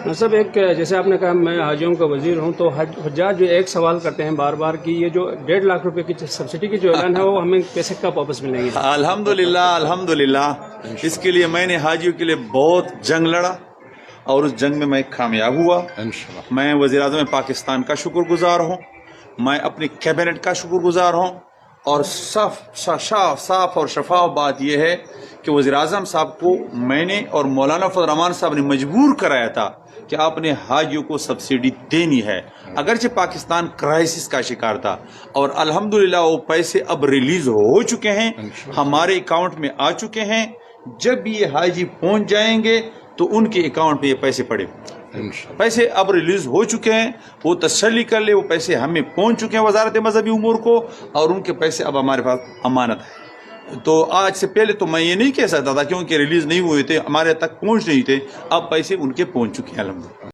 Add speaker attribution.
Speaker 1: صاحب ایک جیسے آپ نے کہا میں حاجیوں کا وزیر ہوں، تو حجاج جو ایک سوال کرتے ہیں بار بار کہ یہ جو 1.5 لاکھ روپے کی سبسڈی کی جو اعلان ہے وہ ہمیں پیسے کب واپس ملیں گے؟
Speaker 2: الحمدللہ الحمدللہ، اس کے لیے میں نے حاجیوں کے لیے بہت جنگ لڑا اور اس جنگ میں میں کامیاب ہوا۔ میں وزیر اعظم پاکستان کا شکر گزار ہوں، میں اپنی کیبنٹ کا شکر گزار ہوں، اور صاف اور شفاف بات یہ ہے کہ وزیر اعظم صاحب کو میں نے اور مولانا فضل الرحمان صاحب نے مجبور کرایا تھا کہ آپ نے حاجیوں کو سبسڈی دینی ہے، اگرچہ پاکستان کرائسس کا شکار تھا، اور الحمدللہ وہ پیسے اب ریلیز ہو چکے ہیں، ہمارے اکاؤنٹ میں آ چکے ہیں۔ جب بھی یہ حاجی پہنچ جائیں گے تو ان کے اکاؤنٹ میں یہ پیسے پڑے، پیسے اب ریلیز ہو چکے ہیں، وہ تسلی کر لے، وہ پیسے ہمیں پہنچ چکے ہیں وزارت مذہبی امور کو، اور ان کے پیسے اب ہمارے پاس امانت ہے۔ تو آج سے پہلے تو میں یہ نہیں کہہ سکتا تھا کیونکہ ریلیز نہیں ہوئے تھے، ہمارے تک پہنچ نہیں تھے، اب پیسے ان کے پہنچ چکے ہیں الحمدللہ۔